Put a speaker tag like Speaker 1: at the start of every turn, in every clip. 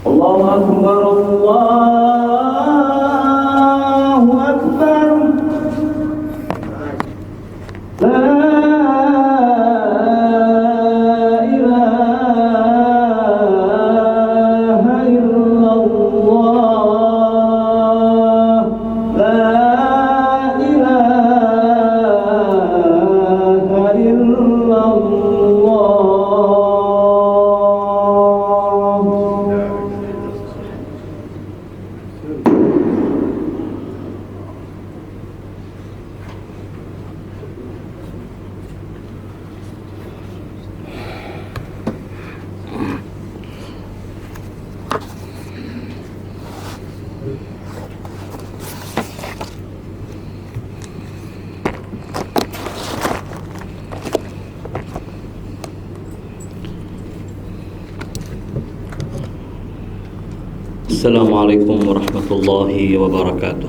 Speaker 1: الله أكبر الله أكبر لا إله إلا الله لا إله إلا
Speaker 2: Assalamualaikum warahmatullahi wabarakatuh.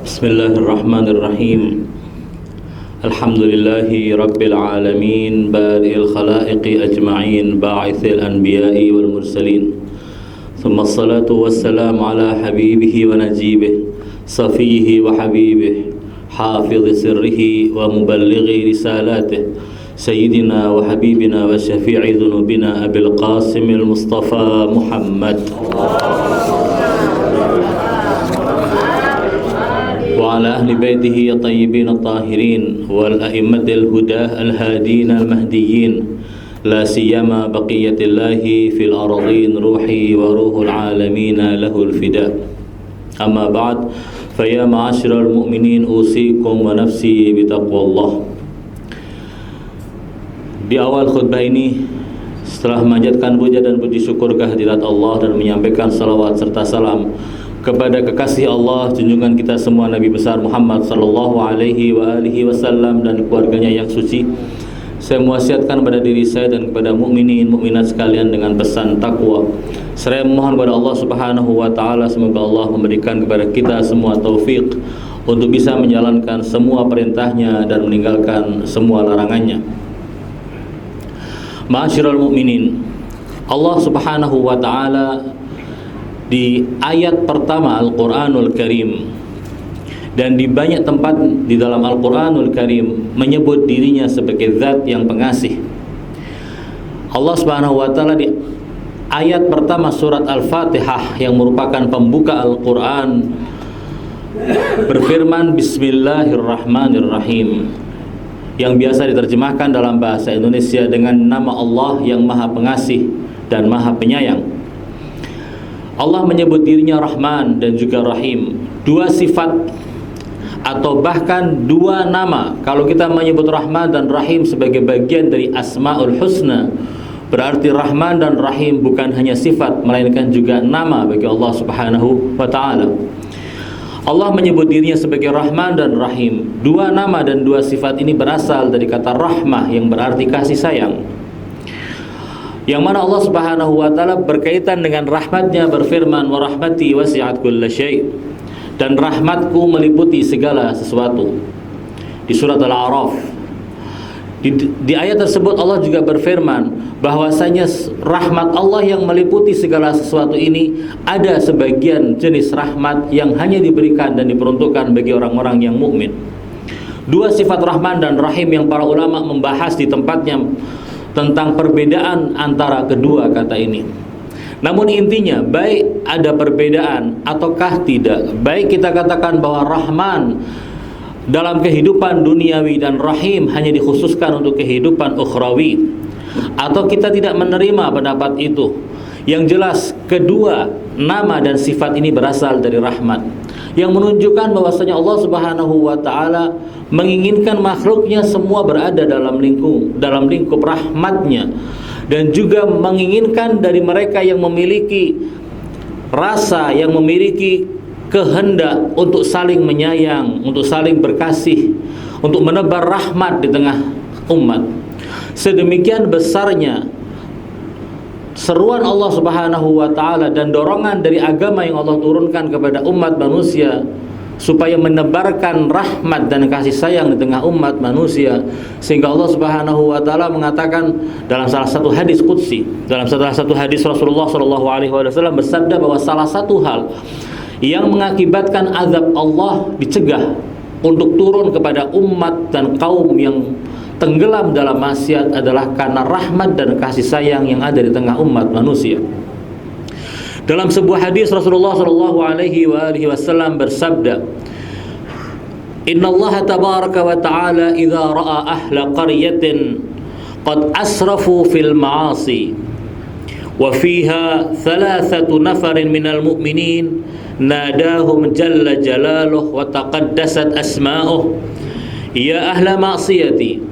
Speaker 2: Bismillahirrahmanirrahim. Alhamdulillahi rabbil alamin, bari'il khalaiqi ajma'in, ba'ithil anbiya'i wal mursalin. Thumma assalatu wassalamu ala habibihi wa najibihi, safihi wa habibihi, hafidhi sirrihi wa muballighi risalatihi, سيدنا وحبيبنا وشفيع ذنوبنا أبي القاسم المصطفى محمد وعلى أهل بيته الطيبين الطاهرين والأئمة الهدى الهادين المهديين لا سيما بقية الله في الأرضين روحي وروح العالمين له الفداء. أما بعد فيا معاشر المؤمنين أوصيكم ونفسي بتقوى الله. Di awal khutbah ini, setelah memanjatkan puja dan puji syukur kehadirat Allah dan menyampaikan salawat serta salam kepada kekasih Allah, junjungan kita semua Nabi besar Muhammad sallallahu alaihi wasallam dan keluarganya yang suci, saya mewasiatkan pada diri saya dan kepada mukminin mukminat sekalian dengan pesan takwa. Saya memohon kepada Allah Subhanahu wa taala, semoga Allah memberikan kepada kita semua taufik untuk bisa menjalankan semua perintahnya dan meninggalkan semua larangannya. Ma'asyiral mu'minin, Allah Subhanahu wa ta'ala di ayat pertama Al-Quranul Karim dan di banyak tempat di dalam Al-Quranul Karim menyebut dirinya sebagai zat yang pengasih. Allah Subhanahu wa ta'ala di ayat pertama surat Al-Fatihah yang merupakan pembuka Al-Quran berfirman Bismillahirrahmanirrahim, yang biasa diterjemahkan dalam bahasa Indonesia dengan nama Allah yang Maha Pengasih dan Maha Penyayang. Allah menyebut dirinya Rahman dan juga Rahim, dua sifat atau bahkan dua nama. Kalau kita menyebut Rahman dan Rahim sebagai bagian dari Asmaul Husna, berarti Rahman dan Rahim bukan hanya sifat melainkan juga nama bagi Allah Subhanahu wa ta'ala. Allah menyebut dirinya sebagai Rahman dan Rahim. Dua nama dan dua sifat ini berasal dari kata rahmah yang berarti kasih sayang, yang mana Allah Subhanahu wa ta'ala berkaitan dengan rahmatnya berfirman, wa rahmati wasi'at kulla syai', dan rahmatku meliputi segala sesuatu, di surat Al-A'raf. Di ayat tersebut Allah juga berfirman bahwasanya rahmat Allah yang meliputi segala sesuatu ini ada sebagian jenis rahmat yang hanya diberikan dan diperuntukkan bagi orang-orang yang mukmin. Dua sifat Rahman dan Rahim yang para ulama membahas di tempatnya tentang perbedaan antara kedua kata ini. Namun intinya, baik ada perbedaan ataukah tidak, baik kita katakan bahwa Rahman dalam kehidupan duniawi dan Rahim hanya dikhususkan untuk kehidupan ukhrawi, atau kita tidak menerima pendapat itu, yang jelas kedua nama dan sifat ini berasal dari rahmat, yang menunjukkan bahwasanya Allah Subhanahu wa ta'ala menginginkan makhluknya semua berada dalam lingkup rahmatnya, dan juga menginginkan dari mereka yang memiliki rasa, yang memiliki kehendak untuk saling menyayang, untuk saling berkasih, untuk menebar rahmat di tengah umat. Sedemikian besarnya seruan Allah Subhanahu wa ta'ala dan dorongan dari agama yang Allah turunkan kepada umat manusia supaya menebarkan rahmat dan kasih sayang di tengah umat manusia, sehingga Allah Subhanahu wa taala mengatakan dalam salah satu hadis qudsi, dalam salah satu hadis Rasulullah sallallahu alaihi wasallam bersabda bahwa salah satu hal yang mengakibatkan azab Allah dicegah untuk turun kepada umat dan kaum yang tenggelam dalam maksiat adalah karena rahmat dan kasih sayang yang ada di tengah umat manusia. Dalam sebuah hadis Rasulullah sallallahu alaihi wasallam bersabda, "Inna Allah tabaraka wa ta'ala idza ra'a ahla qaryatin qad asrafu fil ma'asi wa fiha thalathatu nafarin minal mu'minin nadahum jalla jalaluhu wa taqaddasat asma'uhu ya ahla ma'siyati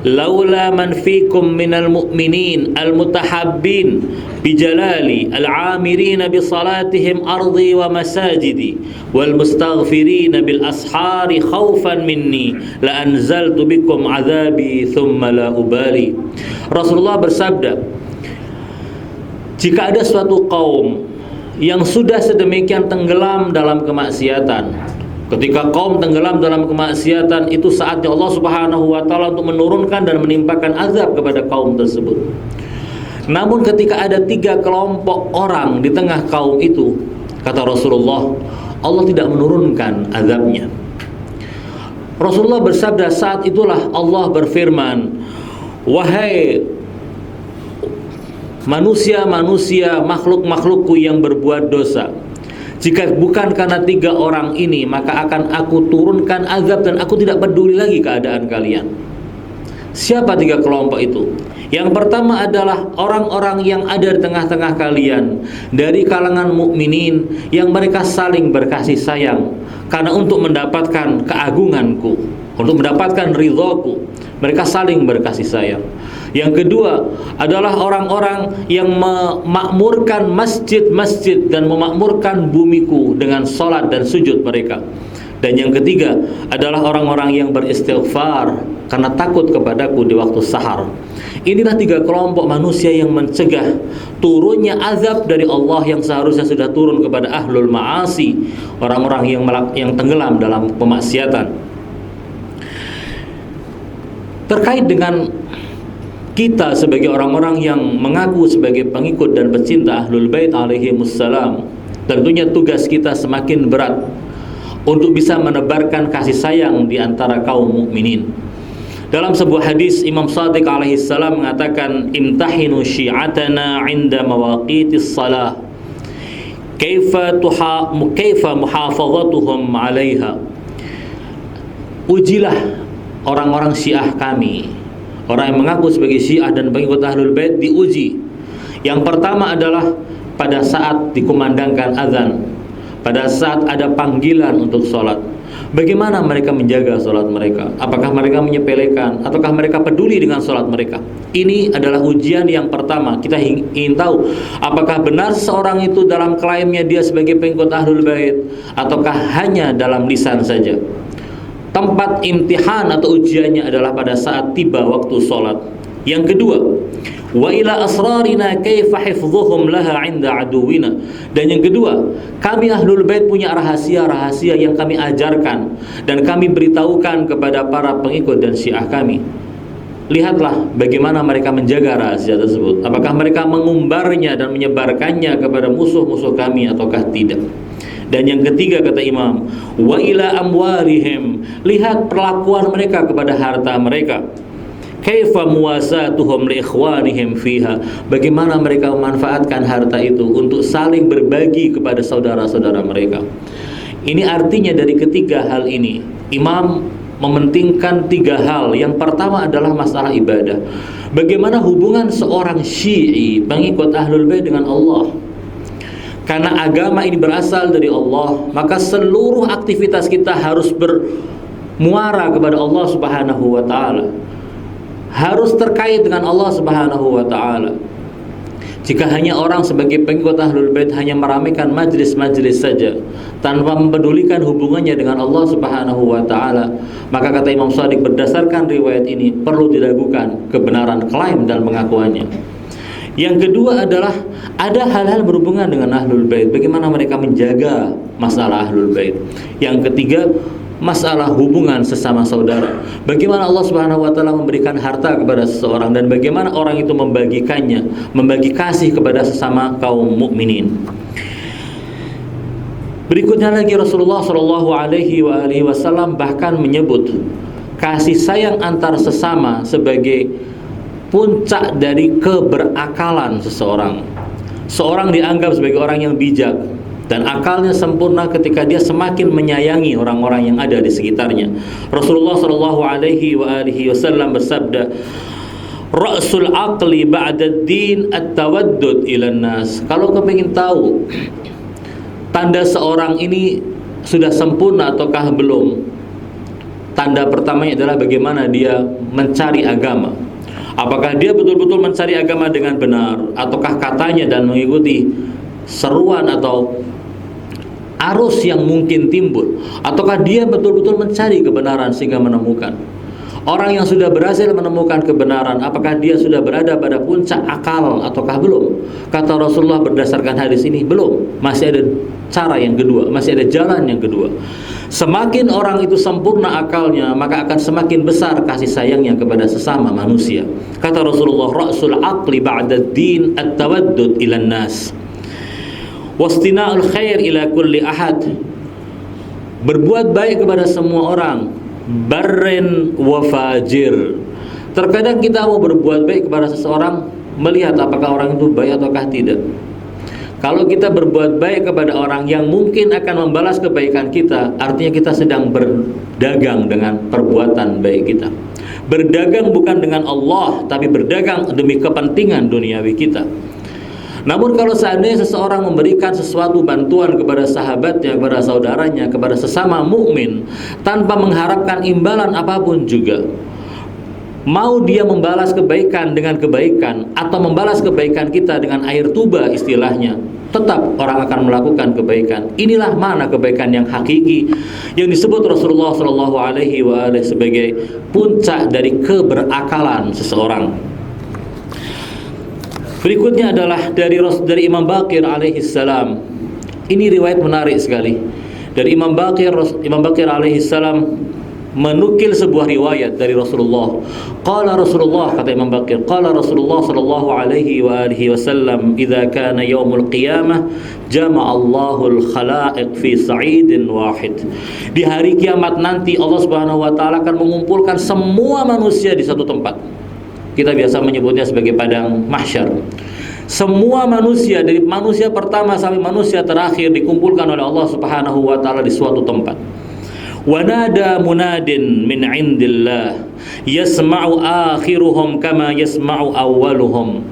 Speaker 2: laula man fikum minal mu'minin al-mutahabbin bijalali al-amirina bi salatihim ardi wa masajidi wal mustaghfirina bil ashari khawfan minni la anzaltu bikum azabi thumma la ubali." Rasulullah bersabda, jika ada suatu kaum yang sudah sedemikian tenggelam dalam kemaksiatan, ketika kaum tenggelam dalam kemaksiatan, itu saatnya Allah Subhanahu wa taala untuk menurunkan dan menimpakan azab kepada kaum tersebut. Namun ketika ada 3 kelompok orang di tengah kaum itu, kata Rasulullah, Allah tidak menurunkan azabnya. Rasulullah bersabda, saat itulah Allah berfirman, "Wahai manusia-manusia, makhluk-makhlukku yang berbuat dosa, jika bukan karena 3 orang ini, maka akan aku turunkan azab dan aku tidak peduli lagi keadaan kalian." Siapa 3 kelompok itu? Yang pertama adalah orang-orang yang ada di tengah-tengah kalian dari kalangan mukminin yang mereka saling berkasih sayang karena untuk mendapatkan keagunganku, untuk mendapatkan ridhoku, mereka saling berkasih sayang. Yang kedua adalah orang-orang yang memakmurkan masjid-masjid dan memakmurkan bumiku dengan salat dan sujud mereka. Dan yang ketiga adalah orang-orang yang beristighfar karena takut kepadaku di waktu sahar. Inilah 3 kelompok manusia yang mencegah turunnya azab dari Allah yang seharusnya sudah turun kepada ahlul ma'asi, orang-orang yang tenggelam dalam kemaksiatan. Terkait dengan kita sebagai orang-orang yang mengaku sebagai pengikut dan pecinta Ahlul Bait alaihimussalam, tentunya tugas kita semakin berat untuk bisa menebarkan kasih sayang di antara kaum mukminin. Dalam sebuah hadis Imam Shadiq alaihissalam mengatakan, "Imtahinu syi'atana 'inda mawaqitis shalah kaifa muhafazatuhum 'alaiha." Ujilah orang-orang Syiah kami, orang yang mengaku sebagai Syiah dan pengikut Ahlul Bait, diuji. Yang pertama adalah pada saat dikumandangkan azan, pada saat ada panggilan untuk sholat, bagaimana mereka menjaga sholat mereka? Apakah mereka menyepelekan ataukah mereka peduli dengan sholat mereka? Ini adalah ujian yang pertama. Kita ingin tahu apakah benar seorang itu dalam klaimnya dia sebagai pengikut Ahlul Bait ataukah hanya dalam lisan saja. Tempat imtihan atau ujiannya adalah pada saat tiba waktu sholat. Yang kedua, wa ila asrarina kaifa hifdhuhum laha 'inda aduwina. Dan yang kedua, kami Ahlul Bait punya rahasia-rahasia yang kami ajarkan dan kami beritahukan kepada para pengikut dan Syiah kami. Lihatlah bagaimana mereka menjaga rahasia tersebut. Apakah mereka mengumbarnya dan menyebarkannya kepada musuh-musuh kami ataukah tidak? Dan yang ketiga, kata Imam, wa ila amwalihim, lihat perlakuan mereka kepada harta mereka. Kaifa muwasatuhum li ikhwanihim fiha, bagaimana mereka memanfaatkan harta itu untuk saling berbagi kepada saudara-saudara mereka. Ini artinya dari ketiga hal ini Imam mementingkan 3 hal. Yang pertama adalah masalah ibadah. Bagaimana hubungan seorang Syi'i pengikut Ahlul Bait dengan Allah? Karena agama ini berasal dari Allah, maka seluruh aktivitas kita harus bermuara kepada Allah Subhanahu wa taala. Harus terkait dengan Allah Subhanahu wa taala. Jika hanya orang sebagai pengikut Ahlul Bait hanya meramaikan majlis-majlis saja tanpa mempedulikan hubungannya dengan Allah Subhanahu wa taala, maka kata Imam Shadiq berdasarkan riwayat ini perlu diragukan kebenaran klaim dan pengakuannya. Yang kedua adalah ada hal-hal berhubungan dengan ahlul bait, bagaimana mereka menjaga masalah ahlul bait. Yang ketiga, masalah hubungan sesama saudara. Bagaimana Allah Subhanahu wa taala memberikan harta kepada seseorang dan bagaimana orang itu membagikannya, membagi kasih kepada sesama kaum mukminin. Berikutnya lagi Rasulullah Shallallahu alaihi wasallam bahkan menyebut kasih sayang antar sesama sebagai puncak dari keberakalan seseorang. Seorang dianggap sebagai orang yang bijak dan akalnya sempurna ketika dia semakin menyayangi orang-orang yang ada di sekitarnya. Rasulullah Shallallahu alaihi wasallam bersabda, "Ra'sul aqli ba'da ad-din at-tawaddud ilan nas." Kalau kepingin tahu tanda seorang ini sudah sempurna ataukah belum, tanda pertamanya adalah bagaimana dia mencari agama. Apakah dia betul-betul mencari agama dengan benar, ataukah katanya dan mengikuti seruan atau arus yang mungkin timbul, ataukah dia betul-betul mencari kebenaran sehingga menemukan. Orang yang sudah berhasil menemukan kebenaran, apakah dia sudah berada pada puncak akal ataukah belum? Kata Rasulullah berdasarkan hadis ini, belum. Masih ada cara yang kedua, masih ada jalan yang kedua. Semakin orang itu sempurna akalnya, maka akan semakin besar kasih sayangnya kepada sesama manusia. Kata Rasulullah, "Ra'sul aqli ba'da ad-din at-tawaddud ilan nas. Wastina'ul khair ila kulli ahad." Berbuat baik kepada semua orang, barren wa fajir. Terkadang kita mau berbuat baik kepada seseorang, melihat apakah orang itu baik ataukah tidak. Kalau kita berbuat baik kepada orang yang mungkin akan membalas kebaikan kita, artinya kita sedang berdagang dengan perbuatan baik kita. Berdagang bukan dengan Allah, tapi berdagang demi kepentingan duniawi kita. Namun kalau seandainya seseorang memberikan sesuatu bantuan kepada sahabatnya, kepada saudaranya, kepada sesama mukmin tanpa mengharapkan imbalan apapun juga, mau dia membalas kebaikan dengan kebaikan atau membalas kebaikan kita dengan air tuba istilahnya, tetap orang akan melakukan kebaikan. Inilah mana kebaikan yang hakiki yang disebut Rasulullah Shallallahu alaihi wasallam sebagai puncak dari keberakalan seseorang. Berikutnya adalah dari Imam Baqir alaihi salam. Ini riwayat menarik sekali. Dari Imam Baqir alaihi salam menukil sebuah riwayat dari Rasulullah. Qala Rasulullah, kata Imam Baqir, qala Rasulullah sallallahu alaihi wasallam, "Idza kana yaumul qiyamah jama'a Allahul khalaiq fi sa'idin wahid." Di hari kiamat nanti Allah Subhanahu wa taala akan mengumpulkan semua manusia di satu tempat. Kita biasa menyebutnya sebagai padang mahsyar. Semua manusia, dari manusia pertama sampai manusia terakhir, dikumpulkan oleh Allah Subhanahu wa taala di suatu tempat. Wanada munadin min indillah yasma'u akhiruhum kama yasma'u awwaluhum.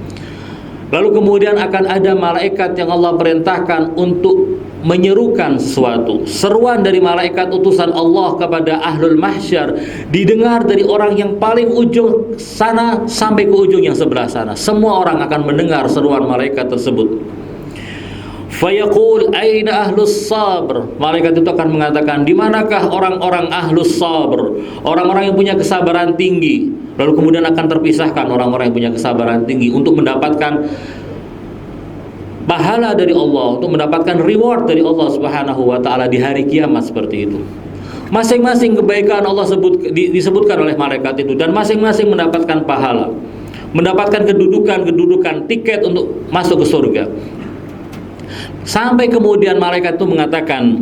Speaker 2: Lalu kemudian akan ada malaikat yang Allah perintahkan untuk menyerukan sesuatu. Seruan dari malaikat utusan Allah kepada ahlul mahsyar didengar dari orang yang paling ujung sana sampai ke ujung yang sebelah sana. Semua orang akan mendengar seruan malaikat tersebut. Fayaqul aina ahlus sabr. Malaikat itu akan mengatakan, di manakah orang-orang ahlus sabr, orang-orang yang punya kesabaran tinggi. Lalu kemudian akan terpisahkan orang-orang yang punya kesabaran tinggi untuk mendapatkan pahala dari Allah, untuk mendapatkan reward dari Allah Subhanahu wa taala di hari kiamat seperti itu. Masing-masing kebaikan Allah disebutkan oleh malaikat itu, dan masing-masing mendapatkan pahala, mendapatkan kedudukan tiket untuk masuk ke surga. Sampai kemudian malaikat itu mengatakan,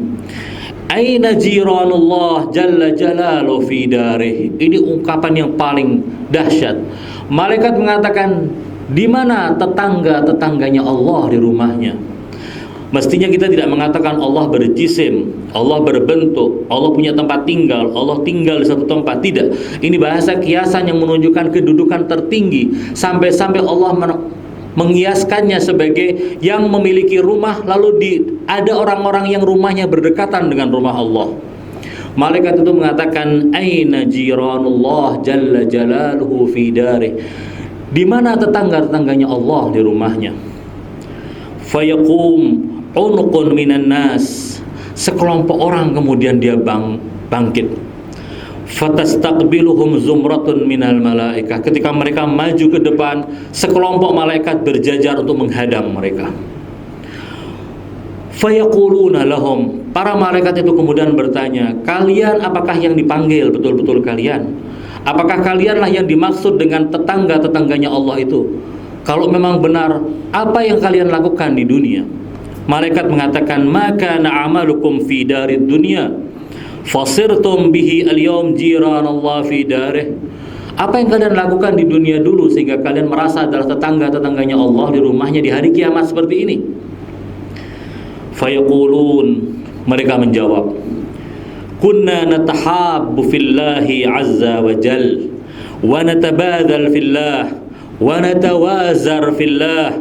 Speaker 2: aina jiranullah jalla jalalu fi darih. Ini ungkapan yang paling dahsyat. Malaikat mengatakan, di mana tetangga-tetangganya Allah di rumahnya? Mestinya kita tidak mengatakan Allah berjisim, Allah berbentuk, Allah punya tempat tinggal, Allah tinggal di satu tempat. Tidak. Ini bahasa kiasan yang menunjukkan kedudukan tertinggi. Sampai-sampai Allah mengiaskannya sebagai yang memiliki rumah, lalu ada orang-orang yang rumahnya berdekatan dengan rumah Allah. Malaikat itu mengatakan, aina jiranullah jalla jalaluhu fi darih. Di mana tetangga-tetangganya Allah di rumahnya? Fayaqum unuqun minan nas. Sekelompok orang kemudian dia bangkit. Fatastaqbiluhum zumratun minal malaikah. Ketika mereka maju ke depan, sekelompok malaikat berjajar untuk menghadang mereka. Fayaquluna lahum, para malaikat itu kemudian bertanya, kalian apakah yang dipanggil betul-betul kalian? Apakah kalianlah yang dimaksud dengan tetangga-tetangganya Allah itu? Kalau memang benar, apa yang kalian lakukan di dunia? Malaikat mengatakan, maka na'amalukum fi darid dunya fasirtum bihi al-yawm jiranallah fi darih. Apa yang kalian lakukan di dunia dulu sehingga kalian merasa adalah tetangga-tetangganya Allah di rumahnya di hari kiamat seperti ini? Fayaqulun, mereka menjawab, kunna natahabbu fillahi azza wa jal wa natabadhal fillah wa natawazar fillah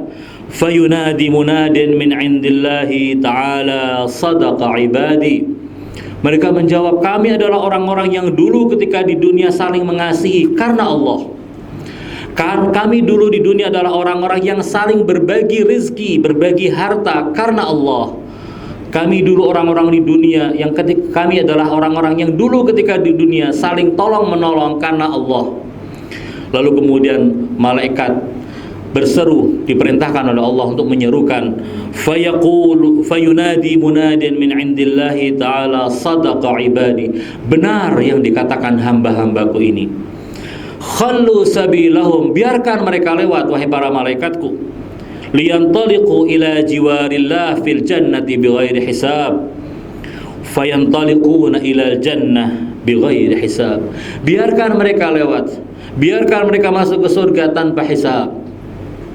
Speaker 2: fayunadi munadin min indillahi ta'ala sadaqa ibadi. Mereka menjawab, kami adalah orang-orang yang dulu ketika di dunia saling mengasihi karena Allah. Kami dulu di dunia adalah orang-orang yang saling berbagi rezeki, berbagi harta karena Allah. Kami dulu orang-orang di dunia yang kami adalah orang-orang yang dulu ketika di dunia saling tolong menolong karena Allah. Lalu kemudian malaikat berseru, diperintahkan oleh Allah untuk menyerukan, fayunadi munadin min indillahi ta'ala sadaqa ibadi. Benar yang dikatakan hamba-hambaku ini. Khallu sabilahum, biarkan mereka lewat wahai para malaikatku. Liyantaliqu ila jiwarillah fil jannati bighairi hisab. Fayantaliquna ila jannah bighairi hisab. Biarkan mereka lewat, biarkan mereka masuk ke surga tanpa hisab.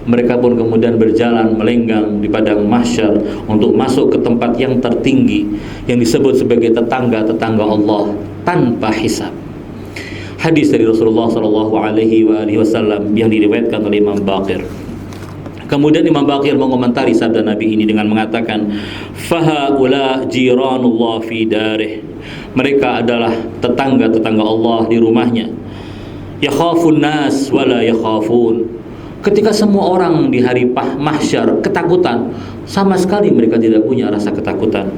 Speaker 2: Mereka pun kemudian berjalan melenggang di padang mahsyar untuk masuk ke tempat yang tertinggi yang disebut sebagai tetangga-tetangga Allah tanpa hisab. Hadis dari Rasulullah SAW yang diriwayatkan oleh Imam Baqir. Kemudian Imam Baqir mengomentari sabda Nabi ini dengan mengatakan, fahaula jiranullah fi darih. Mereka adalah tetangga-tetangga Allah di rumahnya. Yakhafun nas wala yakhafun. Ketika semua orang di hari mahsyar ketakutan, sama sekali mereka tidak punya rasa ketakutan.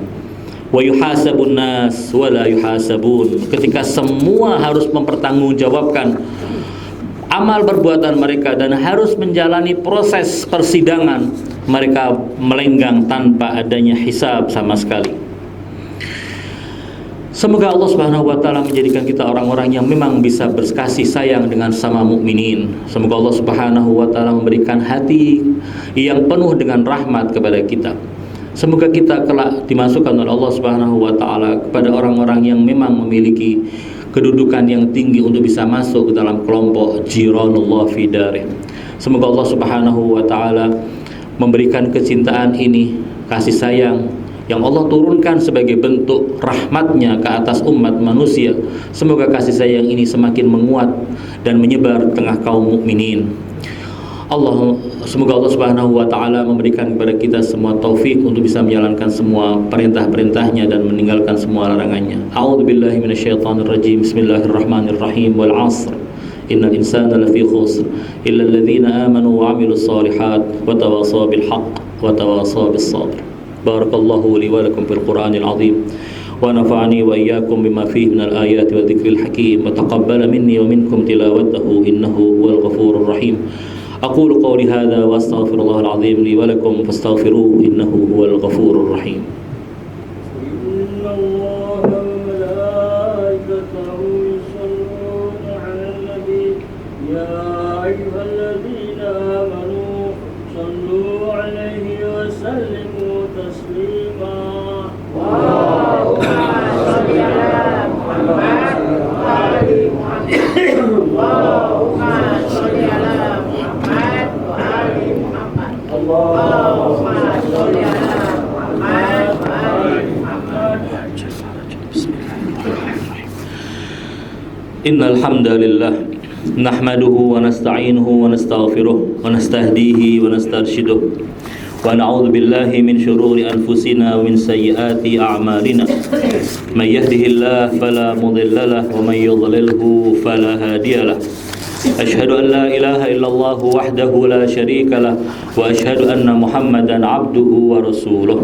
Speaker 2: Wa yuhasabun nas wa la yuhasabun. Ketika semua harus mempertanggungjawabkan amal perbuatan mereka dan harus menjalani proses persidangan, mereka melenggang tanpa adanya hisab sama sekali. Semoga Allah Subhanahu wa taala menjadikan kita orang-orang yang memang bisa berkasih sayang dengan sama mukminin. Semoga Allah Subhanahu wa taala memberikan hati yang penuh dengan rahmat kepada kita. Semoga kita kelak dimasukkan oleh Allah Subhanahu wa taala kepada orang-orang yang memang memiliki kedudukan yang tinggi untuk bisa masuk ke dalam kelompok jiranullah fi darih. Semoga Allah Subhanahu wa taala memberikan kecintaan ini, kasih sayang yang Allah turunkan sebagai bentuk rahmatnya ke atas umat manusia. Semoga kasih sayang ini semakin menguat dan menyebar di tengah kaum mukminin. Semoga Allah Subhanahu wa taala memberikan kepada kita semua taufik untuk bisa menjalankan semua perintah-perintahnya dan meninggalkan semua larangannya. A'udzubillahi minasyaitonir rajim. Bismillahirrahmanirrahim. Wal 'ashr. Innal insana lafi khusr illa alladhina amanu wa 'amilus shalihat wa tawassaw bil haqq wa tawassaw bis sabr. Barakallahu li wa lakum fil Qur'anil 'azim wa nafa'ani wa iyyakum bima fihi minal ayati wa dzikril hakim wa taqabbala minni wa minkum tilawatahu innahu huwal ghafurur rahim. أقول قولي هذا وأستغفر الله العظيم لي ولكم فاستغفروه إنه هو الغفور الرحيم.
Speaker 1: إن الله وملائكته يصلون على النبي يا أيها الذين آمنوا صلوا عليه وسلموا تسليما. اللهم صل على محمد وآل محمد. اللهم صل على اللهم صل على محمد وآل محمد.
Speaker 2: إن الحمد لله نحمده ونستعينه ونستغفره ونستهديه ونسترشده ونعوذ بالله من شرور أنفسنا ومن سيئات أعمالنا. من يهده الله فلا مضل له ومن يضلله فلا هادي له. أشهد أن لا إله إلا الله وحده لا شريك له وأشهد أن محمدا عبده ورسوله.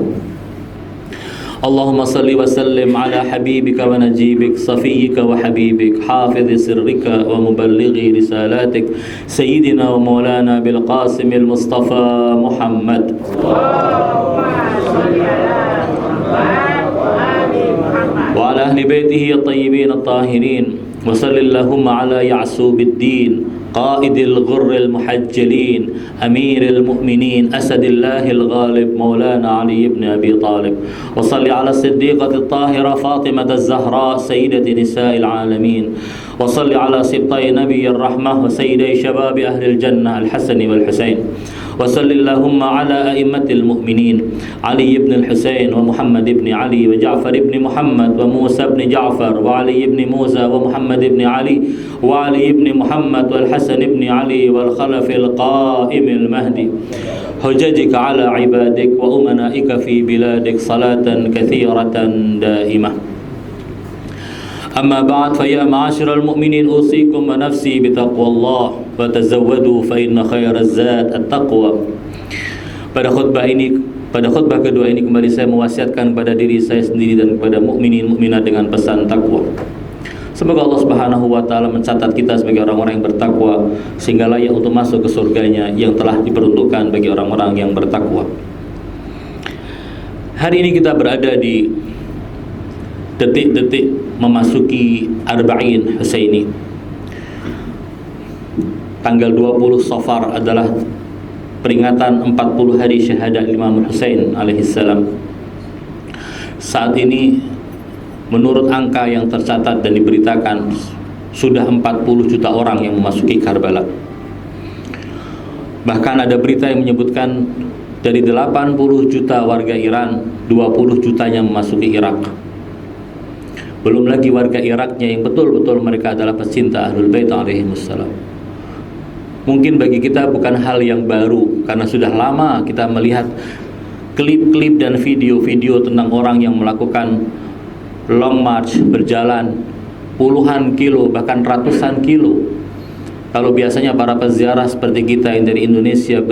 Speaker 2: اللهم صل وسلم على حبيبك ونجيبك صفيك وحبيبك حافظ سرك ومبلغ رسالاتك سيدنا ومولانا بالقاسم المصطفى محمد. وعلى أهل بيته الطيبين الطاهرين وصل اللهم على يعسوب الدين قائد الغر المحجلين أمير المؤمنين أسد الله الغالب مولانا علي بن أبي طالب. وصل على الصديقة الطاهرة فاطمة الزهراء سيدة نساء العالمين. وصل على سبطي نبي الرحمة وسيدي شباب أهل الجنة الحسن والحسين. وصل اللهم على أئمة المؤمنين علي بن الحسين ومحمد بن علي وجعفر بن محمد وموسى بن جعفر وعلي بن موسى ومحمد بن علي وعلي بن محمد والحسن بن علي والخلف القائم المهدي حججك على عبادك وأمنائك في بلادك صلاة كثيرة دائمة. أما بعد فيا معاشر المؤمنين أوصيكم ونفسي بتقوى الله وتزودوا فإن خير الزاد التقوى. Pada khutbah kedua ini kembali saya mewasiatkan kepada diri saya sendiri dan kepada mukminin mukminat dengan pesan takwa. Semoga Allah Subhanahu wa taala mencatat kita sebagai orang-orang yang bertakwa sehingga layak untuk masuk ke surganya yang telah diperuntukkan bagi orang-orang yang bertakwa. Hari ini kita berada di detik-detik memasuki Arba'in Husaini. Tanggal 20 Safar adalah peringatan 40 hari syahadat Imam Husain alaihissalam. Saat ini menurut angka yang tercatat dan diberitakan sudah 40 juta orang yang memasuki Karbala. Bahkan ada berita yang menyebutkan dari 80 juta warga Iran, 20 jutanya memasuki Irak. Belum lagi warga Iraknya yang betul-betul mereka adalah pecinta Ahlul Bait alaihimussalam. Mungkin bagi kita bukan hal yang baru karena sudah lama kita melihat klip-klip dan video-video tentang orang yang melakukan long march, berjalan puluhan kilo bahkan ratusan kilo. Kalau biasanya para peziarah seperti kita yang dari Indonesia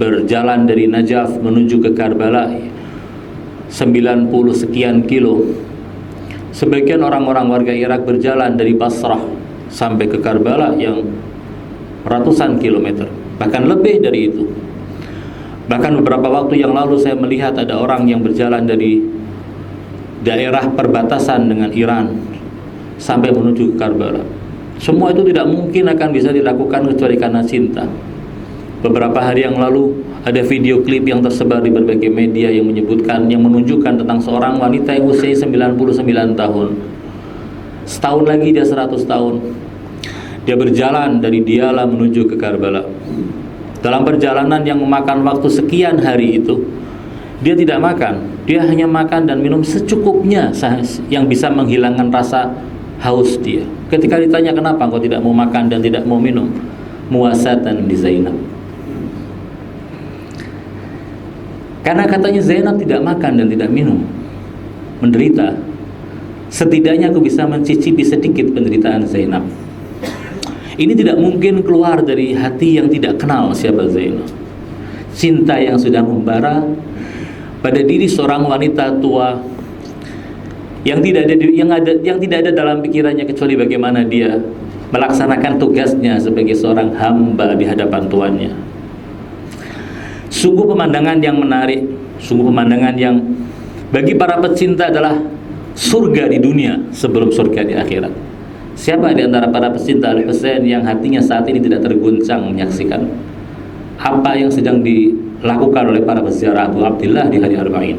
Speaker 2: berjalan dari Najaf menuju ke Karbala 90 sekian kilo. Sebagian orang-orang warga Irak berjalan dari Basrah sampai ke Karbala yang ratusan kilometer, bahkan lebih dari itu. Bahkan beberapa waktu yang lalu saya melihat ada orang yang berjalan dari daerah perbatasan dengan Iran sampai menuju ke Karbala. Semua itu tidak mungkin akan bisa dilakukan kecuali karena cinta. Beberapa hari yang lalu ada video klip yang tersebar di berbagai media yang menunjukkan tentang seorang wanita yang usianya 99 tahun. Setahun lagi dia 100 tahun. Dia berjalan dari Diyala menuju ke Karbala. Dalam perjalanan yang memakan waktu sekian hari itu, dia tidak makan. Dia hanya makan dan minum secukupnya yang bisa menghilangkan rasa haus dia. Ketika ditanya kenapa engkau tidak mau makan dan tidak mau minum, muwasatan di Zainab. Karena katanya Zainab tidak makan dan tidak minum, menderita. Setidaknya aku bisa mencicipi sedikit penderitaan Zainab. Ini tidak mungkin keluar dari hati yang tidak kenal siapa Zainab. Cinta yang sudah membara pada diri seorang wanita tua yang tidak ada dalam pikirannya kecuali bagaimana dia melaksanakan tugasnya sebagai seorang hamba di hadapan tuannya. Sungguh pemandangan yang menarik, sungguh pemandangan yang bagi para pecinta adalah surga di dunia sebelum surga di akhirat. Siapa di antara para pecinta Al-Husain yang hatinya saat ini tidak terguncang menyaksikan apa yang sedang dilakukan oleh para peziarah Abu Abdillah di hari Arba'in?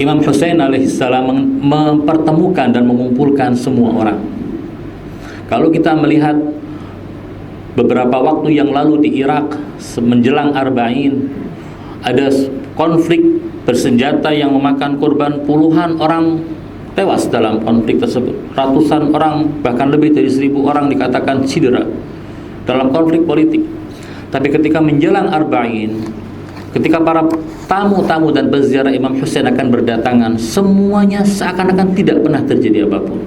Speaker 2: Imam Husain alaihissalam mempertemukan dan mengumpulkan semua orang. Kalau kita melihat beberapa waktu yang lalu di Irak menjelang Arba'in, ada konflik bersenjata yang memakan korban puluhan orang tewas dalam konflik tersebut. Ratusan orang, bahkan lebih dari 1000 orang dikatakan cedera dalam konflik politik. Tapi ketika menjelang Arba'in, ketika para tamu-tamu dan peziarah Imam Husain akan berdatangan, semuanya seakan-akan tidak pernah terjadi apapun.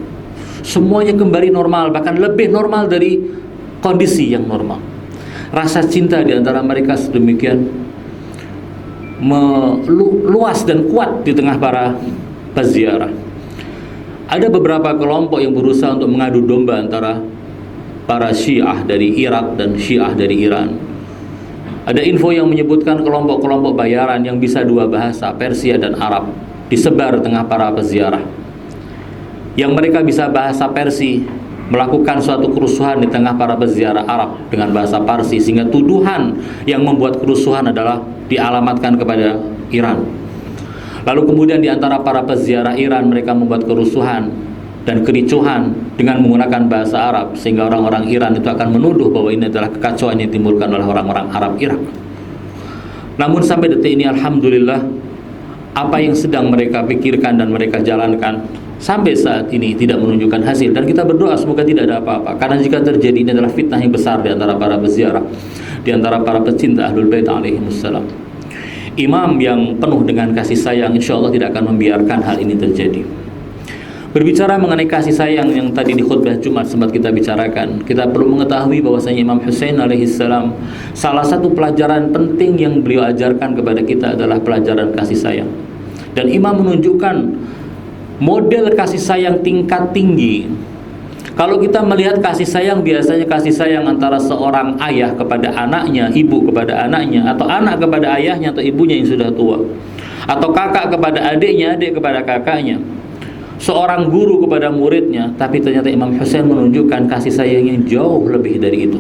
Speaker 2: Semuanya kembali normal, bahkan lebih normal dari kondisi yang normal. Rasa cinta di antara mereka sedemikian luas dan kuat di tengah para peziarah. Ada beberapa kelompok yang berusaha untuk mengadu domba antara para Syiah dari Irak dan Syiah dari Iran. Ada info yang menyebutkan kelompok-kelompok bayaran yang bisa dua bahasa, Persia dan Arab, disebar di tengah para peziarah. Yang mereka bisa bahasa Persia melakukan suatu kerusuhan di tengah para peziarah Arab dengan bahasa Parsi, sehingga tuduhan yang membuat kerusuhan adalah dialamatkan kepada Iran. Lalu kemudian di antara para peziarah Iran mereka membuat kerusuhan dan kericuhan dengan menggunakan bahasa Arab, sehingga orang-orang Iran itu akan menuduh bahwa ini adalah kekacauan yang ditimbulkan oleh orang-orang Arab Irak. Namun sampai detik ini alhamdulillah, apa yang sedang mereka pikirkan dan mereka jalankan sampai saat ini tidak menunjukkan hasil, dan kita berdoa semoga tidak ada apa-apa, karena jika terjadi ini adalah fitnah yang besar di antara para peziarah, di antara para pecinta Ahlul Bait alaihimussalam. Imam yang penuh dengan kasih sayang insya Allah tidak akan membiarkan hal ini terjadi. Berbicara mengenai kasih sayang yang tadi di khutbah Jumat sempat kita bicarakan, kita perlu mengetahui bahwasanya Imam Husain alaihissalam, salah satu pelajaran penting yang beliau ajarkan kepada kita adalah pelajaran kasih sayang. Dan Imam menunjukkan model kasih sayang tingkat tinggi. Kalau kita melihat kasih sayang, biasanya kasih sayang antara seorang ayah kepada anaknya, ibu kepada anaknya, atau anak kepada ayahnya atau ibunya yang sudah tua, atau kakak kepada adiknya, adik kepada kakaknya, seorang guru kepada muridnya. Tapi ternyata Imam Husain menunjukkan kasih sayang yang jauh lebih dari itu.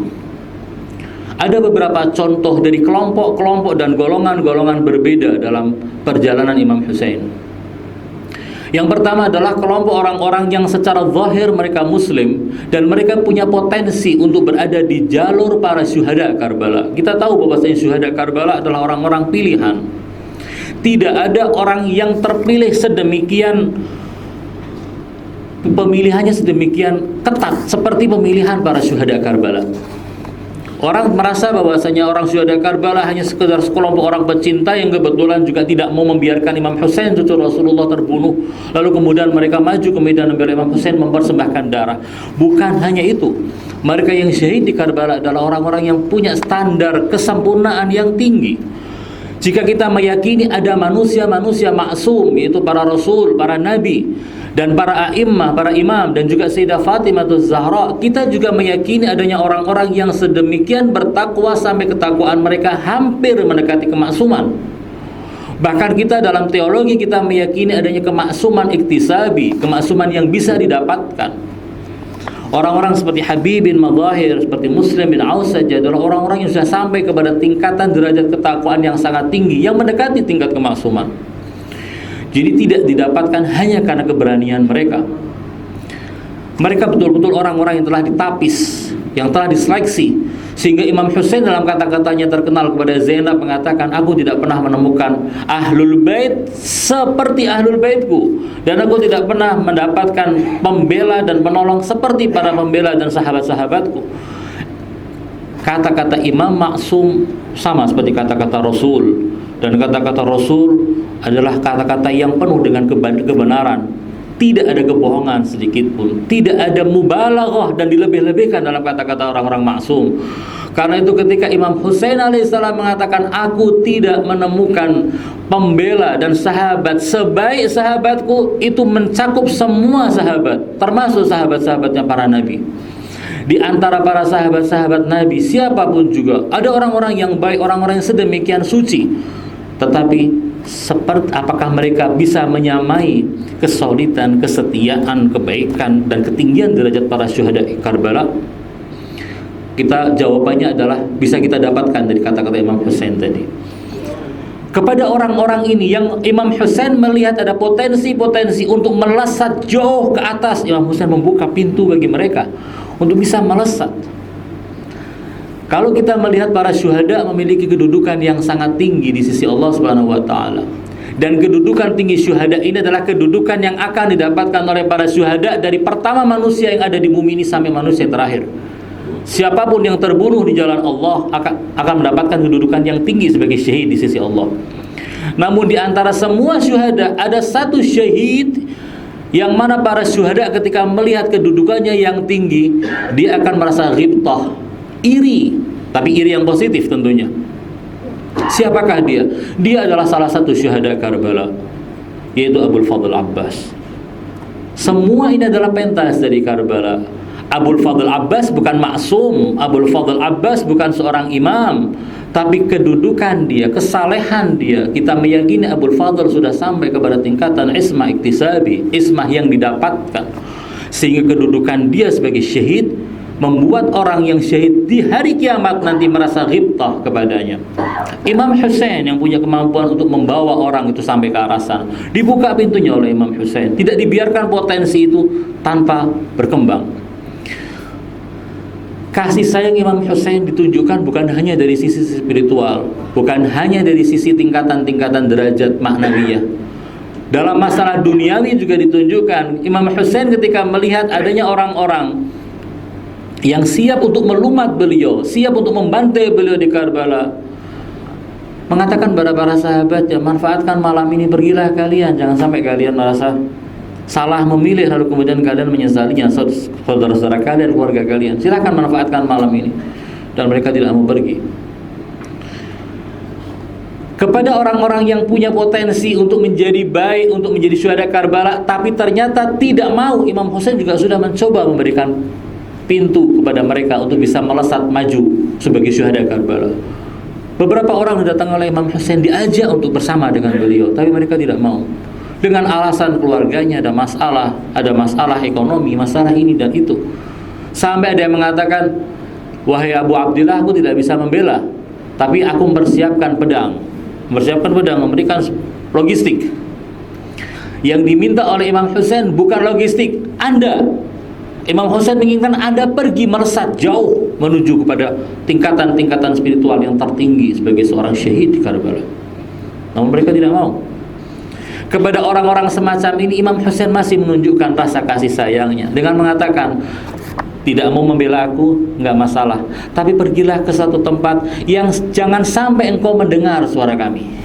Speaker 2: Ada beberapa contoh dari kelompok-kelompok dan golongan-golongan berbeda dalam perjalanan Imam Husain. Yang pertama adalah kelompok orang-orang yang secara zahir mereka muslim dan mereka punya potensi untuk berada di jalur para syuhada Karbala. Kita tahu bahwasanya syuhada Karbala adalah orang-orang pilihan. Tidak ada orang yang terpilih sedemikian, pemilihannya sedemikian ketat seperti pemilihan para syuhada Karbala. Orang merasa bahwasanya orang syuhada Karbala hanya sekedar sekelompok orang pecinta yang kebetulan juga tidak mau membiarkan Imam Husain cucu Rasulullah terbunuh. Lalu kemudian mereka maju ke medan membela Imam Husain, mempersembahkan darah. Bukan hanya itu, mereka yang syahid di Karbala adalah orang-orang yang punya standar kesempurnaan yang tinggi. Jika kita meyakini ada manusia-manusia maksum, yaitu para rasul, para nabi, dan para a'immah, para imam, dan juga Sayyidah Fatimah Zahra, kita juga meyakini adanya orang-orang yang sedemikian bertakwa sampai ketakwaan mereka hampir mendekati kemaksuman. Bahkan kita dalam teologi kita meyakini adanya kemaksuman iktisabi, kemaksuman yang bisa didapatkan. Orang-orang seperti Habib bin Madahir, seperti Muslim bin Aus saja adalah orang-orang yang sudah sampai kepada tingkatan derajat ketakwaan yang sangat tinggi, yang mendekati tingkat kemaksuman. Jadi tidak didapatkan hanya karena keberanian mereka. Mereka betul-betul orang-orang yang telah ditapis, yang telah diseleksi, sehingga Imam Husain dalam kata-katanya terkenal kepada Zainab mengatakan, aku tidak pernah menemukan Ahlul Bait seperti Ahlul Baitku, dan aku tidak pernah mendapatkan pembela dan penolong seperti para pembela dan sahabat-sahabatku. Kata-kata Imam maksum sama seperti kata-kata Rasul, dan kata-kata Rasul adalah kata-kata yang penuh dengan kebenaran. Tidak ada kebohongan sedikit pun, tidak ada mubalaghah dan dilebih-lebihkan dalam kata-kata orang-orang maksum. Karena itu ketika Imam Husain alaihissalam mengatakan, aku tidak menemukan pembela dan sahabat sebaik sahabatku, itu mencakup semua sahabat, termasuk sahabat-sahabatnya para nabi. Di antara para sahabat-sahabat Nabi, siapapun juga, ada orang-orang yang baik, orang-orang yang sedemikian suci. Tetapi seperti apakah mereka bisa menyamai kesolidan, kesetiaan, kebaikan, dan ketinggian derajat para syuhada Karbala? Kita jawabannya adalah bisa kita dapatkan dari kata-kata Imam Husain tadi. Kepada orang-orang ini yang Imam Husain melihat ada potensi-potensi untuk melesat jauh ke atas, Imam Husain membuka pintu bagi mereka untuk bisa melesat. Kalau kita melihat para syuhada memiliki kedudukan yang sangat tinggi di sisi Allah Subhanahu wa taala. Dan kedudukan tinggi syuhada ini adalah kedudukan yang akan didapatkan oleh para syuhada dari pertama manusia yang ada di bumi ini sampai manusia yang terakhir. Siapapun yang terbunuh di jalan Allah akan mendapatkan kedudukan yang tinggi sebagai syahid di sisi Allah. Namun di antara semua syuhada ada satu syahid yang mana para syuhada ketika melihat kedudukannya yang tinggi, dia akan merasa ghibtah, iri, tapi iri yang positif tentunya. Siapakah dia? Dia adalah salah satu syuhada Karbala, yaitu Abul Fadl Abbas. Semua ini adalah pentas dari Karbala. Abul Fadl Abbas bukan maksum, Abul Fadl Abbas bukan seorang imam, tapi kedudukan dia, kesalehan dia, kita meyakini Abul Fadl sudah sampai kepada tingkatan ismah iktisabi, ismah yang didapatkan, sehingga kedudukan dia sebagai syahid membuat orang yang syahid di hari kiamat nanti merasa ghibtah kepadanya. Imam Hussein yang punya kemampuan untuk membawa orang itu sampai ke arah sana, dibuka pintunya oleh Imam Hussein, tidak dibiarkan potensi itu tanpa berkembang. Kasih sayang Imam Hussein ditunjukkan bukan hanya dari sisi spiritual, bukan hanya dari sisi tingkatan-tingkatan derajat maknawiyah. Dalam masalah duniawi juga ditunjukkan. Imam Hussein ketika melihat adanya orang-orang yang siap untuk melumat beliau, siap untuk membantai beliau di Karbala, mengatakan kepada para sahabatnya, manfaatkan malam ini, pergilah kalian, jangan sampai kalian merasa salah memilih lalu kemudian kalian menyesalinya, saudara-saudara kalian, keluarga kalian. Silakan manfaatkan malam ini. Dan mereka tidak mau pergi. Kepada orang-orang yang punya potensi untuk menjadi baik, untuk menjadi syuhada Karbala, tapi ternyata tidak mau, Imam Hussein juga sudah mencoba memberikan pintu kepada mereka untuk bisa melesat maju sebagai syuhada Karbala. Beberapa orang datang oleh Imam Hussein diajak untuk bersama dengan beliau, tapi mereka tidak mau. Dengan alasan keluarganya ada masalah ekonomi, masalah ini dan itu. Sampai ada yang mengatakan, wahai Abu Abdillah, aku tidak bisa membela, tapi aku mempersiapkan pedang, memberikan logistik. Yang diminta oleh Imam Hussein bukan logistik. Imam Hussein menginginkan Anda pergi melesat jauh menuju kepada tingkatan-tingkatan spiritual yang tertinggi sebagai seorang syahid di Karbala. Namun mereka tidak mau. Kepada orang-orang semacam ini Imam Hussein masih menunjukkan rasa kasih sayangnya dengan mengatakan, tidak mau membela aku, enggak masalah, tapi pergilah ke satu tempat yang jangan sampai engkau mendengar suara kami.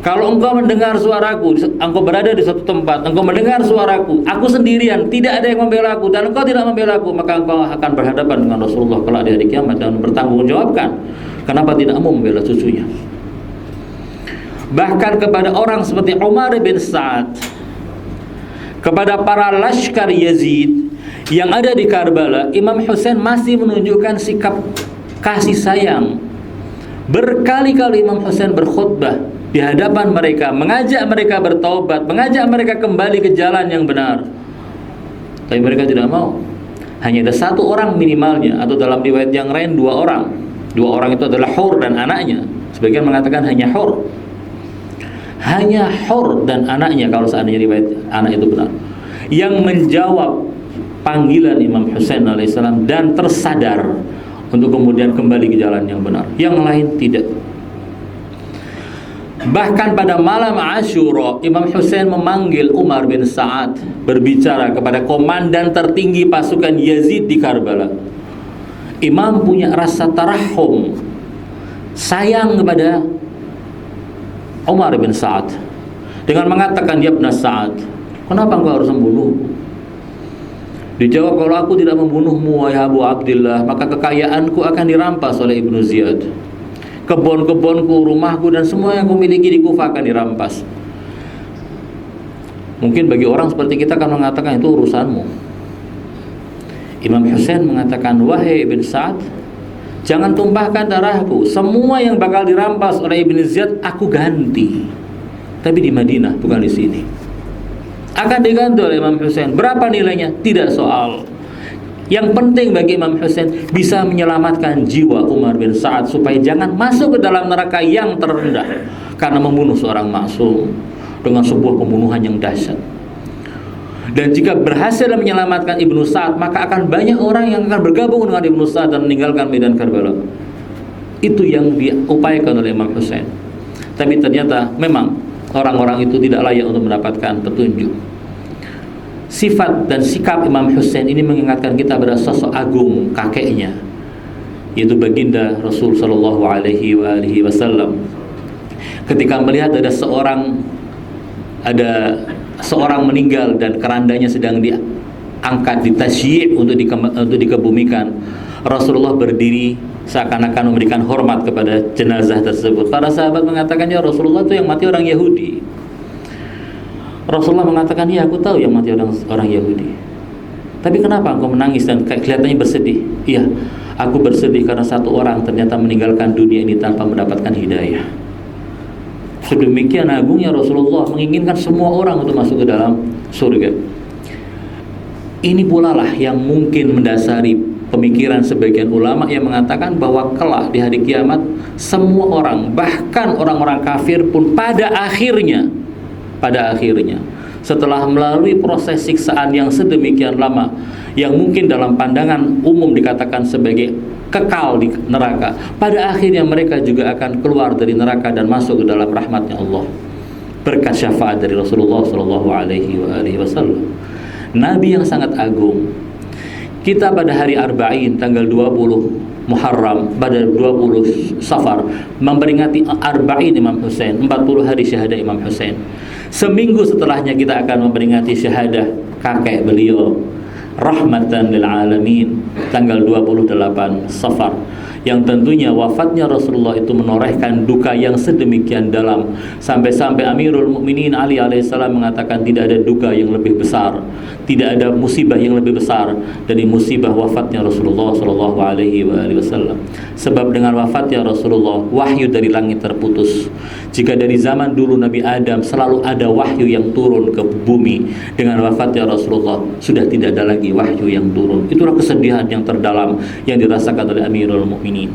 Speaker 2: Kalau engkau mendengar suaraku, engkau berada di satu tempat, engkau mendengar suaraku, aku sendirian, tidak ada yang membela aku, dan engkau tidak membela aku, maka engkau akan berhadapan dengan Rasulullah kelak di hari kiamat dan bertanggungjawabkan kenapa tidak mau membela cucunya. Bahkan kepada orang seperti Umar bin Sa'ad, kepada para laskar Yazid yang ada di Karbala, Imam Hussein masih menunjukkan sikap kasih sayang. Berkali-kali Imam Hussein berkhutbah di hadapan mereka, mengajak mereka bertaubat, mengajak mereka kembali ke jalan yang benar. Tapi mereka tidak mau. Hanya ada satu orang minimalnya, atau dalam riwayat yang lain dua orang. Dua orang itu adalah Hur dan anaknya. Sebagian mengatakan hanya Hur. Hanya Hur dan anaknya, kalau seandainya riwayat anak itu benar, yang menjawab panggilan Imam Hussein alaihissalam dan tersadar untuk kemudian kembali ke jalan yang benar. Yang lain tidak. Bahkan pada malam Asyura, Imam Hussein memanggil Umar bin Sa'ad, berbicara kepada komandan tertinggi pasukan Yazid di Karbala. Imam punya rasa tarahum, sayang kepada Umar bin Sa'ad dengan mengatakan, ya Ibn Sa'ad, kenapa engkau harus membunuh? Dijawab, kalau aku tidak membunuhmu wahai Abu Abdillah, maka kekayaanku akan dirampas oleh Ibnu Ziyad. Kebun-kebunku, rumahku, dan semua yang kumiliki di Kufah akan dirampas. Mungkin bagi orang seperti kita akan mengatakan itu urusanmu. Imam Hussein mengatakan, wahai Ibn Sa'ad, jangan tumpahkan darahku. Semua yang bakal dirampas oleh Ibn Ziyad aku ganti, tapi di Madinah, bukan di sini. Akan diganti oleh Imam Hussein. Berapa nilainya? Tidak soal. Yang penting bagi Imam Hussein bisa menyelamatkan jiwa Umar bin Sa'ad supaya jangan masuk ke dalam neraka yang terendah karena membunuh seorang maksum dengan sebuah pembunuhan yang dahsyat. Dan jika berhasil menyelamatkan Ibnu Sa'ad, maka akan banyak orang yang akan bergabung dengan Ibnu Sa'ad dan meninggalkan medan Karbala. Itu yang diupayakan oleh Imam Hussein. Tapi ternyata memang orang-orang itu tidak layak untuk mendapatkan petunjuk. Sifat dan sikap Imam Hussein ini mengingatkan kita pada sosok agung kakeknya, yaitu baginda Rasul sallallahu alaihi wasallam. Ketika melihat ada seorang meninggal dan kerandanya sedang diangkat, ditasyi' untuk dikebumikan, Rasulullah berdiri seakan-akan memberikan hormat kepada jenazah tersebut. Para sahabat mengatakan, ya Rasulullah, itu yang mati orang Yahudi. Rasulullah mengatakan, ya aku tahu yang mati orang Yahudi. Tapi kenapa engkau menangis dan kelihatannya bersedih? Iya, aku bersedih karena satu orang ternyata meninggalkan dunia ini tanpa mendapatkan hidayah. Sedemikian agungnya Rasulullah menginginkan semua orang untuk masuk ke dalam surga. Ini pula lah yang mungkin mendasari pemikiran sebagian ulama yang mengatakan bahwa kelak di hari kiamat semua orang, bahkan orang-orang kafir pun pada akhirnya setelah melalui proses siksaan yang sedemikian lama, yang mungkin dalam pandangan umum dikatakan sebagai kekal di neraka, pada akhirnya mereka juga akan keluar dari neraka dan masuk ke dalam rahmatnya Allah berkat syafaat dari Rasulullah SAW, Nabi yang sangat agung. Kita pada hari Arba'in tanggal 20 Muharram, pada 20 Safar, memperingati Arba'in Imam Husain, 40 hari syahadah Imam Husain. Seminggu setelahnya kita akan memperingati syahadah kakek beliau, rahmatan lil alamin, tanggal 28 Safar, yang tentunya wafatnya Rasulullah itu menorehkan duka yang sedemikian dalam, sampai-sampai Amirul Mukminin Ali alaihissalam mengatakan tidak ada duka yang lebih besar, tidak ada musibah yang lebih besar dari musibah wafatnya Rasulullah sallallahu alaihi wasallam. Sebab dengan wafatnya Rasulullah, wahyu dari langit terputus. Jika dari zaman dulu Nabi Adam selalu ada wahyu yang turun ke bumi, dengan wafatnya Rasulullah sudah tidak ada lagi wahyu yang turun. Itulah kesedihan yang terdalam yang dirasakan oleh Amirul Mukminin.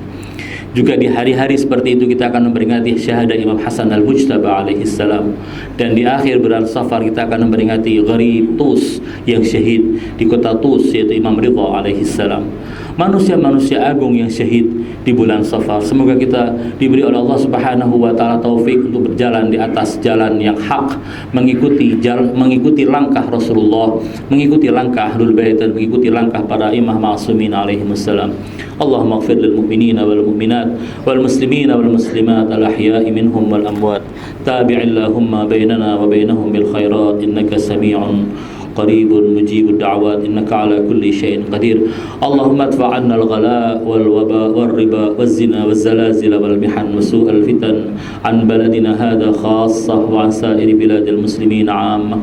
Speaker 2: Juga di hari-hari seperti itu kita akan memperingati syahadah Imam Hasan al-Mujtaba alaihi salam, dan di akhir bulan Safar kita akan memperingati gharib Tus yang syahid di kota Tus, yaitu Imam Ridha alaihi salam. Manusia-manusia agung yang syahid di bulan Safar. Semoga kita diberi oleh Allah Subhanahu wa taala taufik untuk berjalan di atas jalan yang hak, mengikuti langkah Rasulullah, mengikuti langkah Ahlul Bait, dan mengikuti langkah para imam ma'sumin alaihi wassalam. Allahumma ighfir lil mu'minina wal mu'minat wal muslimina wal muslimat al ahya'i minhum wal amwat. Tabi'illahumma bainana wa bainahum bil khairat innaka sami'un قريب مجيب الدعوات إنك على كل شيء قدير. اللهم ادفع عنا الغلاء والوباء والربا والزنا والزلازل والمحن وسوء الفتن عن بلدنا هذا خاصة وعن سائر بلاد المسلمين عامة.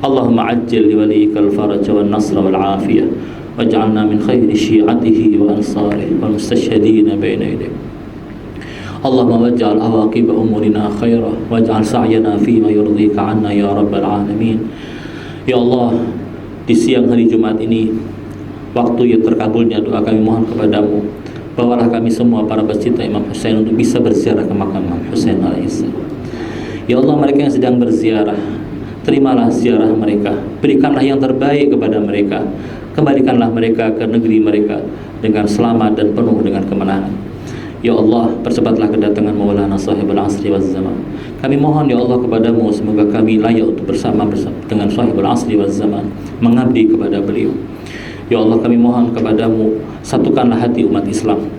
Speaker 2: اللهم عجل لوليك الفرج والنصر والعافية واجعلنا من خير شيعته وأنصاره والمستشهدين بين يديك. اللهم واجعل عواقب أمورنا خيرا واجعل سعينا فيما يرضيك عنا يا رب العالمين. Ya Allah, di siang hari Jumat ini, waktu yang terkabulnya doa, kami mohon kepadamu, bawalah kami semua para pecinta Imam Husain untuk bisa berziarah ke makam Imam Husain alaihissalam. Ya Allah, mereka yang sedang berziarah, terimalah ziarah mereka, berikanlah yang terbaik kepada mereka, kembalikanlah mereka ke negeri mereka dengan selamat dan penuh dengan kemenangan. Ya Allah, percepatlah kedatangan Maulana Sahibul Asri wal Zaman. Kami mohon ya Allah kepadamu, semoga kami layak untuk bersama dengan Sahibul Asri wal Zaman, mengabdi kepada beliau. Ya Allah, kami mohon kepadamu, satukanlah hati umat Islam.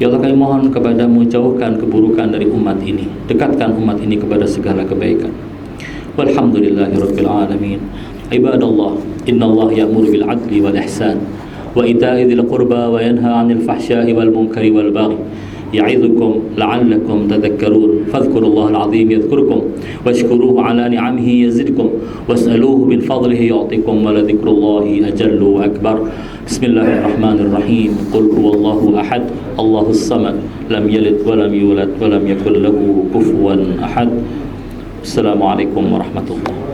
Speaker 2: Ya Allah, kami mohon kepadamu, jauhkan keburukan dari umat ini, dekatkan umat ini kepada segala kebaikan. Walhamdulillahirabbil alamin. Ibadallah, innallaha ya'muru bil 'adli wal ihsan wa ita'i dzil qurba wa yanha 'anil fahsya'i wal munkari wal baghi. يعظكم لعلكم تذكرون فاذكروا الله العظيم يذكركم واشكروه على نعمه يزدكم واسألوه من فضله يعطكم ولذكر الله أجل وأكبر. بسم الله الرحمن الرحيم. قل هو الله أحد الله الصمد لم يلد ولم يولد ولم يكن له كفوا أحد. السلام عليكم ورحمة الله.